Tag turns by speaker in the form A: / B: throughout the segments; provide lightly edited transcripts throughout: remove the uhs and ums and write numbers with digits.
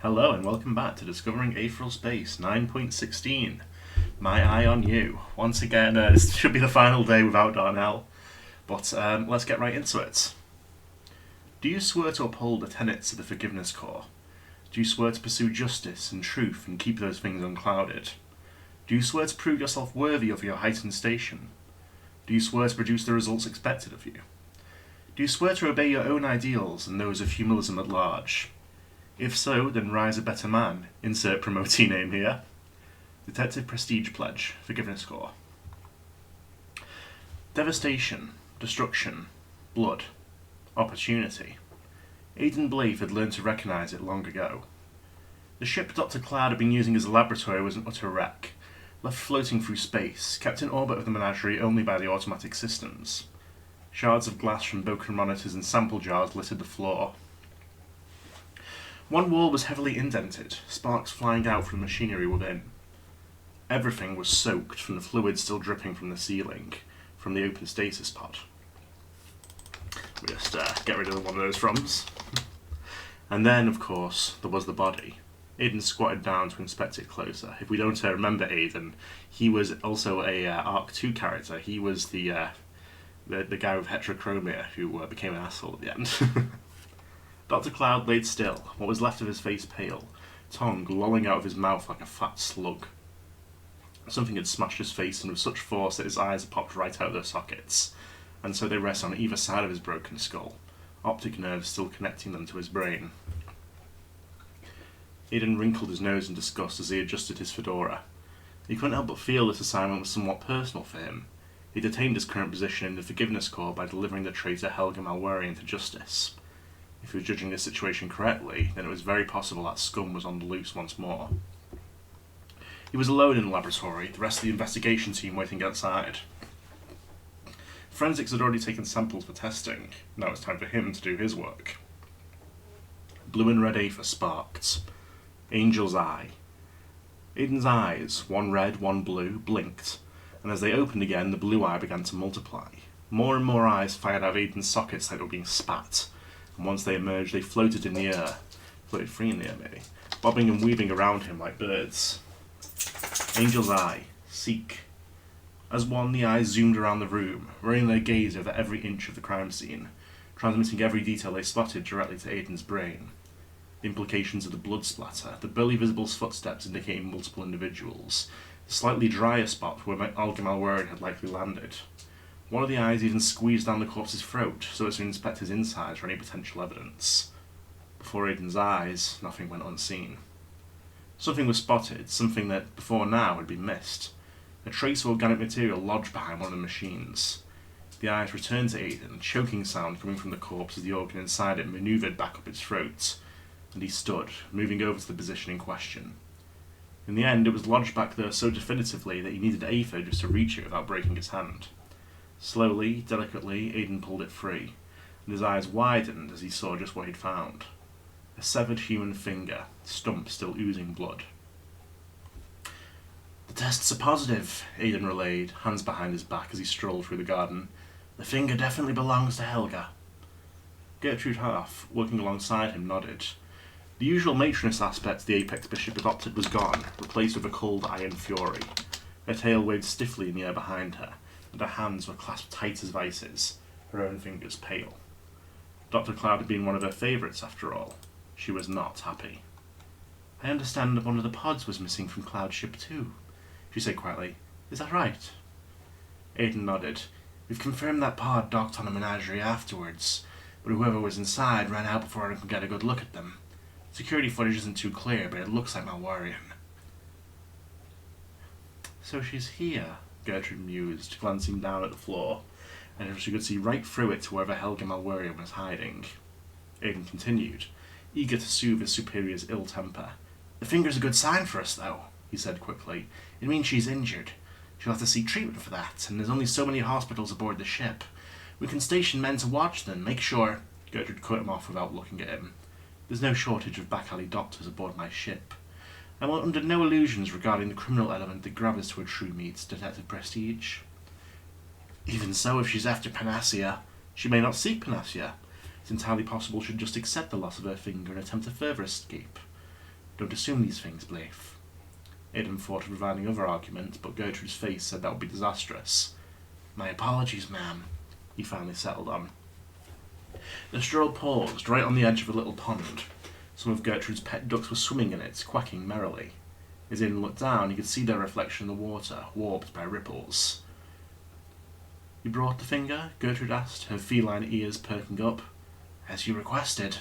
A: Hello and welcome back to Discovering Aetheral Space 9.16. My eye on you. Once again, this should be the final day without Darnell, but let's get right into it. Do you swear to uphold the tenets of the Forgiveness Corps? Do you swear to pursue justice and truth and keep those things unclouded? Do you swear to prove yourself worthy of your heightened station? Do you swear to produce the results expected of you? Do you swear to obey your own ideals and those of humalism at large? If so, then rise a better man. Insert promotee name here. Detective Prestige Pledge, Forgiveness Corps. Devastation, destruction, blood, opportunity. Aidan Blythe had learned to recognise it long ago. The ship Dr. Cloud had been using as a laboratory was an utter wreck, left floating through space, kept in orbit of the menagerie only by the automatic systems. Shards of glass from broken monitors and sample jars littered the floor. One wall was heavily indented, sparks flying out from the machinery within. Everything was soaked from the fluid still dripping from the ceiling, from the open stasis pod. We just get rid of one of those froms. And then, of course, there was the body. Aidan squatted down to inspect it closer. If we don't remember Aidan, he was also a Arc 2 character. He was the guy with heterochromia who became an asshole at the end. Dr. Cloud laid still, what was left of his face pale, tongue lolling out of his mouth like a fat slug. Something had smashed his face and with such force that his eyes had popped right out of their sockets, and so they rest on either side of his broken skull, optic nerves still connecting them to his brain. Aidan wrinkled his nose in disgust as he adjusted his fedora. He couldn't help but feel this assignment was somewhat personal for him. He'd attained his current position in the Forgiveness Corps by delivering the traitor Helga Malwarian to justice. If he was judging this situation correctly, then it was very possible that scum was on the loose once more. He was alone in the laboratory, the rest of the investigation team waiting outside. Forensics had already taken samples for testing. Now it's time for him to do his work. Blue and red aether sparked. Angel's eye. Aidan's eyes, one red, one blue, blinked, and as they opened again, the blue eye began to multiply. More and more eyes fired out of Aidan's sockets like they were being spat. And once they emerged, they floated in the air. Floated free in the air, maybe. Bobbing and weaving around him like birds. Angel's eye. Seek. As one, the eyes zoomed around the room, running their gaze over every inch of the crime scene, transmitting every detail they spotted directly to Aidan's brain. The implications of the blood splatter, the barely visible footsteps indicating multiple individuals, the slightly drier spot where Helga Malwarian had likely landed. One of the eyes even squeezed down the corpse's throat so as to inspect his insides for any potential evidence. Before Aidan's eyes, nothing went unseen. Something was spotted, something that before now had been missed. A trace of organic material lodged behind one of the machines. The eyes returned to Aidan, a choking sound coming from the corpse as the organ inside it manoeuvred back up its throat, and he stood, moving over to the position in question. In the end, it was lodged back there so definitively that he needed aether just to reach it without breaking his hand. Slowly, delicately, Aidan pulled it free, and his eyes widened as he saw just what he'd found. A severed human finger, stump still oozing blood. "The tests are positive," Aidan relayed, hands behind his back as he strolled through the garden. "The finger definitely belongs to Helga." Gertrude Half, working alongside him, nodded. The usual matroness aspect the Apex Bishop adopted was gone, replaced with a cold iron fury. Her tail waved stiffly in the air behind her, and her hands were clasped tight as vices, her own fingers pale. Dr. Cloud had been one of her favourites, after all. She was not happy. "I understand that one of the pods was missing from Cloud's ship too," she said quietly. "Is that right?" Aidan nodded. "We've confirmed that pod docked on a menagerie afterwards, but whoever was inside ran out before anyone could get a good look at them. Security footage isn't too clear, but it looks like Malwarian." "So she's here," Gertrude mused, glancing down at the floor, and she could see right through it to wherever Helga Malwarian was hiding. Aidan continued, eager to soothe his superior's ill temper. "The finger's a good sign for us, though," he said quickly. "It means she's injured. She'll have to seek treatment for that, and there's only so many hospitals aboard the ship. We can station men to watch them, make sure—" Gertrude cut him off without looking at him. "There's no shortage of back-alley doctors aboard my ship. I'm under no illusions regarding the criminal element that grabs to a true meet, Detective Prestige." "Even so, if she's after panacea, she may not seek panacea. It's entirely possible she'd just accept the loss of her finger and attempt a further escape. Don't assume these things, Blaif. Aidan thought of providing other arguments, but Gertrude's face said that would be disastrous. My apologies, ma'am, he finally settled on. The stroll paused right on the edge of a little pond. Some of Gertrude's pet ducks were swimming in it, quacking merrily. As Aidan looked down, he could see their reflection in the water, warped by ripples. You brought the finger? Gertrude asked, her feline ears perking up. As you requested.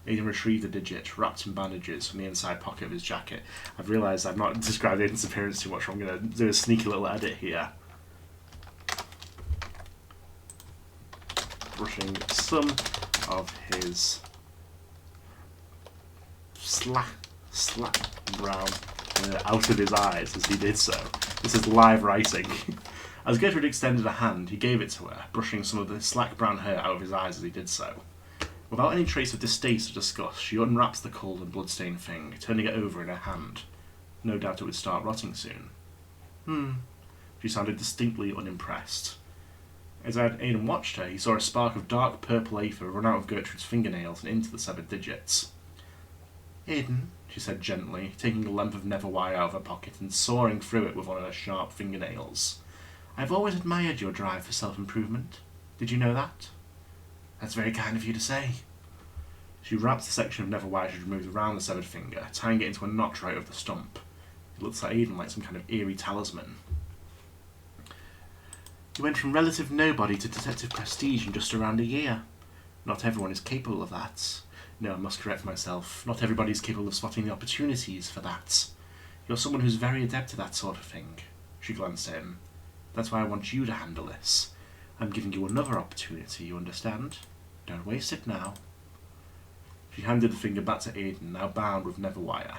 A: Aidan retrieved the digit, wrapped in bandages, from the inside pocket of his jacket. I've realised I've not described Aidan's appearance too much, so I'm going to do a sneaky little edit here. Brushing some of his slack brown out of his eyes as he did so. This is live writing. As Gertrude extended a hand, he gave it to her, brushing some of the slack brown hair out of his eyes as he did so. Without any trace of distaste or disgust, she unwraps the cold and blood-stained thing, turning it over in her hand. No doubt it would start rotting soon. She sounded distinctly unimpressed. As Aidan watched her, he saw a spark of dark purple aether run out of Gertrude's fingernails and into the severed digits. Aidan, she said gently, taking a length of nether wire out of her pocket and sawing through it with one of her sharp fingernails. I've always admired your drive for self-improvement. Did you know that? That's very kind of you to say. She wrapped the section of nether wire she'd removed around the severed finger, tying it into a knot right over the stump. It looked like Aidan like some kind of eerie talisman. You went from relative nobody to detective prestige in just around a year. Not everyone is capable of that. No, I must correct myself. Not everybody is capable of spotting the opportunities for that. You're someone who's very adept at that sort of thing. She glanced at him. That's why I want you to handle this. I'm giving you another opportunity, you understand? Don't waste it now. She handed the finger back to Aidan, now bound with nether wire.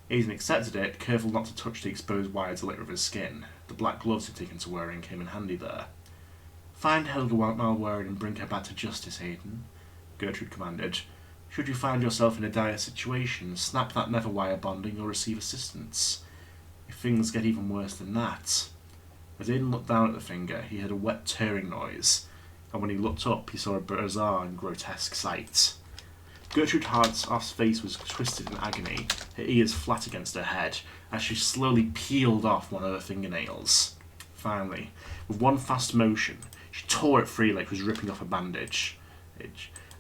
A: Aidan accepted it, careful not to touch the exposed wire to litter of his skin. The black gloves he'd taken to wearing came in handy there. Find Helga Malwaring and bring her back to justice, Aidan, Gertrude commanded. Should you find yourself in a dire situation, snap that nether wire bonding or receive assistance. If things get even worse than that... As Aidan looked down at the finger, he heard a wet tearing noise, and when he looked up, he saw a bizarre and grotesque sight. Gertrude Hartsoft's face was twisted in agony, her ears flat against her head, as she slowly peeled off one of her fingernails. Finally, with one fast motion, she tore it free like it was ripping off a bandage, and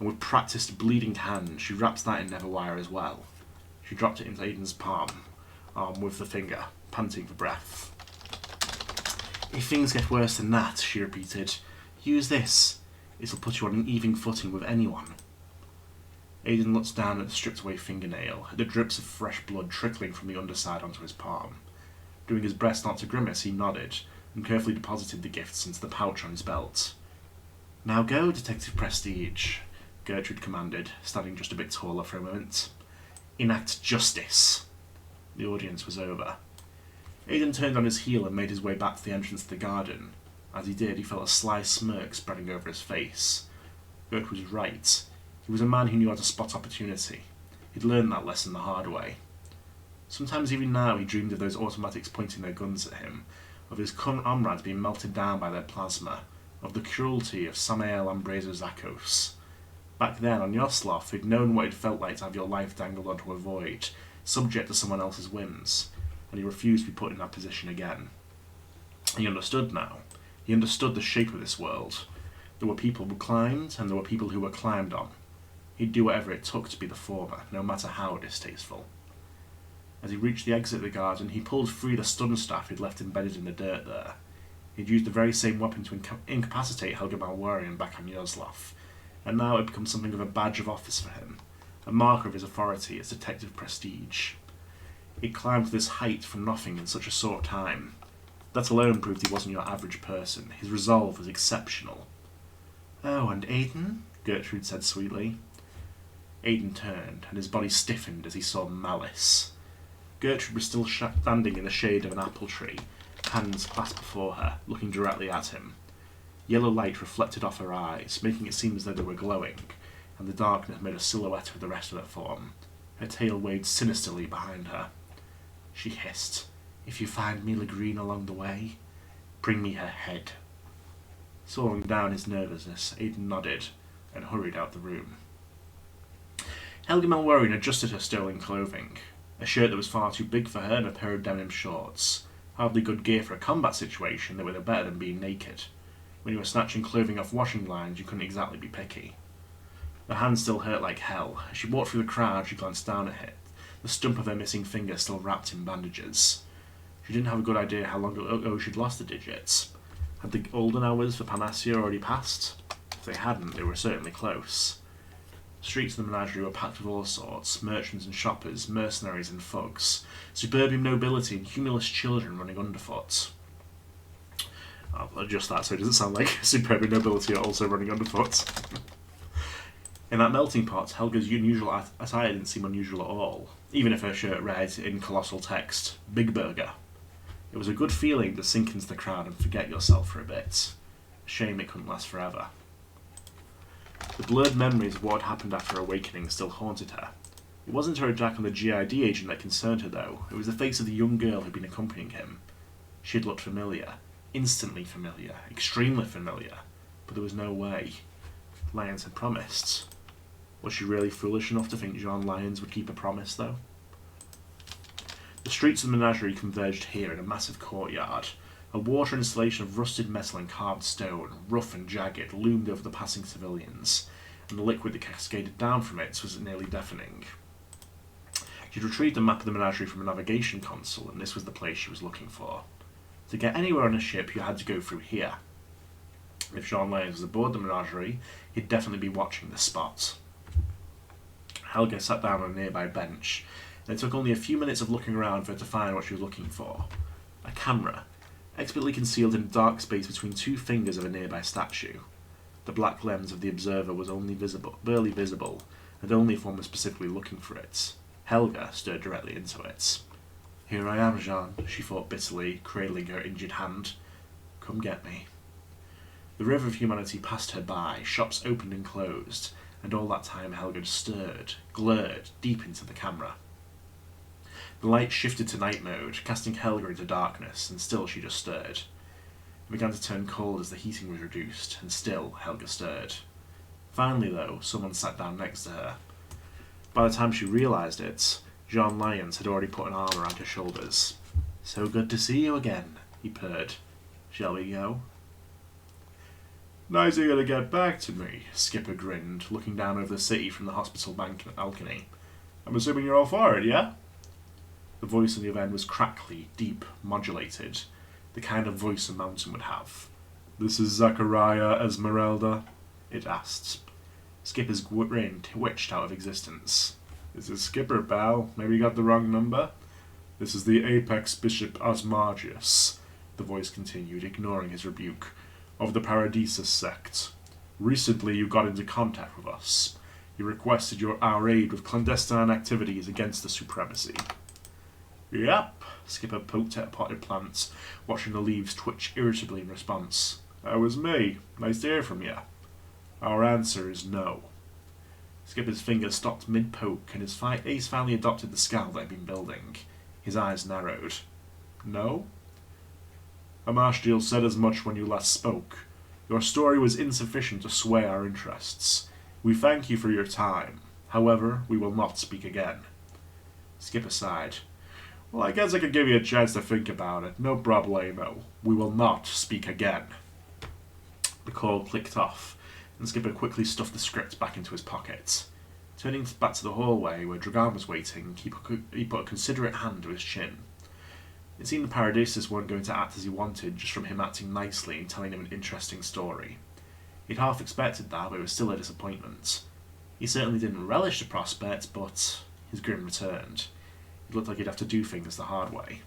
A: with practised bleeding hand, she wrapped that in nether wire as well. She dropped it into Aidan's palm, with the finger, panting for breath. If things get worse than that, she repeated, use this. It'll put you on an even footing with anyone. Aidan looked down at the stripped-away fingernail, at the drips of fresh blood trickling from the underside onto his palm. Doing his best not to grimace, he nodded, and carefully deposited the gifts into the pouch on his belt. Now go, Detective Prestige, Gertrude commanded, standing just a bit taller for a moment. Enact justice. The audience was over. Aidan turned on his heel and made his way back to the entrance to the garden. As he did, he felt a sly smirk spreading over his face. Gertrude was right. He was a man who knew how to spot opportunity. He'd learned that lesson the hard way. Sometimes even now he dreamed of those automatics pointing their guns at him, of his comrades being melted down by their plasma, of the cruelty of Samael Ambrazo Zakos. Back then, on Yosloth, he'd known what it felt like to have your life dangled onto a void, subject to someone else's whims, and he refused to be put in that position again. He understood now. He understood the shape of this world. There were people who climbed, and there were people who were climbed on. He'd do whatever it took to be the former, no matter how distasteful. As he reached the exit of the garden, he pulled free the stun staff he'd left embedded in the dirt there. He'd used the very same weapon to incapacitate Helga Malwarian back on Yosloth, and now it had become something of a badge of office for him, a marker of his authority as detective prestige. He'd climbed to this height from nothing in such a short time. That alone proved he wasn't your average person. His resolve was exceptional. Oh, and Aidan? Gertrude said sweetly. Aidan turned, and his body stiffened as he saw malice. Gertrude was still standing in the shade of an apple tree, hands clasped before her, looking directly at him. Yellow light reflected off her eyes, making it seem as though they were glowing, and the darkness made a silhouette of the rest of her form. Her tail waved sinisterly behind her. She hissed, If you find Mila Green along the way, bring me her head. Sawing down his nervousness, Aidan nodded and hurried out the room. Helga Malwarian adjusted her stolen clothing. A shirt that was far too big for her and a pair of denim shorts. Hardly good gear for a combat situation, that were no better than being naked. When you were snatching clothing off washing lines, you couldn't exactly be picky. Her hand still hurt like hell. As she walked through the crowd, she glanced down at it, the stump of her missing finger still wrapped in bandages. She didn't have a good idea how long ago she'd lost the digits. Had the golden hours for Panacea already passed? If they hadn't, they were certainly close. The streets of the menagerie were packed with all sorts, merchants and shoppers, mercenaries and thugs, suburban nobility and humorless children running underfoot. I'll adjust that so it doesn't sound like suburban nobility are also running underfoot. In that melting pot, Helga's unusual attire didn't seem unusual at all, even if her shirt read in colossal text, Big Burger. It was a good feeling to sink into the crowd and forget yourself for a bit. Shame it couldn't last forever. The blurred memories of what had happened after her awakening still haunted her. It wasn't her attack on the GID agent that concerned her, though. It was the face of the young girl who'd been accompanying him. She had looked familiar. Instantly familiar. Extremely familiar. But there was no way. Lyons had promised. Was she really foolish enough to think Jean Lyons would keep a promise, though? The streets of the menagerie converged here in a massive courtyard. A water installation of rusted metal and carved stone, rough and jagged, loomed over the passing civilians, and the liquid that cascaded down from it was nearly deafening. She'd retrieved a map of the menagerie from a navigation console, and this was the place she was looking for. To get anywhere on a ship, you had to go through here. If Jean Lyons was aboard the menagerie, he'd definitely be watching the spot. Helga sat down on a nearby bench, and it took only a few minutes of looking around for her to find what she was looking for. A camera, expertly concealed in a dark space between two fingers of a nearby statue. The black lens of the observer was barely visible, and only if one was specifically looking for it. Helga stared directly into it. "Here I am, Jean," she thought bitterly, cradling her injured hand. "Come get me." The river of humanity passed her by, shops opened and closed, and all that time Helga stared, glared, deep into the camera. The light shifted to night mode, casting Helga into darkness, and still she just stared. It began to turn cold as the heating was reduced, and still Helga stared. Finally, though, someone sat down next to her. By the time she realised it, Jean Lyons had already put an arm around her shoulders. "So good to see you again," he purred. "Shall we go?" "Nice you're gonna get back to me," Skipper grinned, looking down over the city from the hospital balcony. "I'm assuming you're all for it, yeah?" The voice on the other end was crackly, deep, modulated, the kind of voice a mountain would have. "This is Zachariah Esmeralda?" it asked. Skipper's grin twitched out of existence. "This is Skipper, pal. Maybe you got the wrong number?" "This is the Apex Bishop Osmargius," the voice continued, ignoring his rebuke, "of the Paradisus sect. Recently you got into contact with us. You requested our aid with clandestine activities against the supremacy." "Yep," Skipper poked at a potted plant, watching the leaves twitch irritably in response. "That was me. Nice to hear from you." "Our answer is no." Skipper's finger stopped mid-poke, and his face finally adopted the scowl that had been building. His eyes narrowed. "No?" "Amashdiel said as much when you last spoke. Your story was insufficient to sway our interests. We thank you for your time. However, we will not speak again." Skipper sighed. "Well, I guess I could give you a chance to think about it. No problemo. We will not speak again." The call clicked off, and Skipper quickly stuffed the script back into his pocket. Turning back to the hallway where Dragan was waiting, he put a considerate hand to his chin. It seemed the Paradisus weren't going to act as he wanted just from him acting nicely and telling him an interesting story. He'd half expected that, but it was still a disappointment. He certainly didn't relish the prospect, but his grin returned. It looked like he'd have to do things the hard way.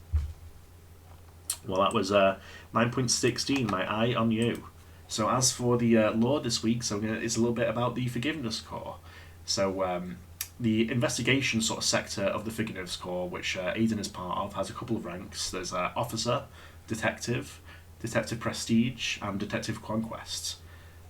A: Well, that was 9.16, My Eye on You. So as for the lore this week, it's a little bit about the Forgiveness Corps. So the investigation sort of sector of the Forgiveness Corps, which Aiden is part of, has a couple of ranks. There's Officer, Detective, Detective Prestige, and Detective Conquest.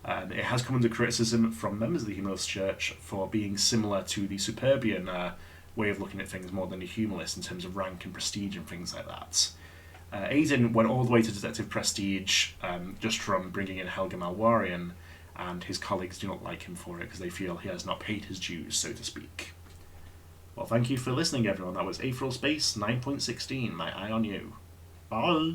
A: It has come under criticism from members of the Humanist Church for being similar to the Superbian way of looking at things more than the Humanist in terms of rank and prestige and things like that. Aiden went all the way to Detective Prestige just from bringing in Helga Malwarian, and his colleagues do not like him for it because they feel he has not paid his dues, so to speak. Well, thank you for listening, everyone. That was Aetheral Space 9.16, My Eye on You. Bye!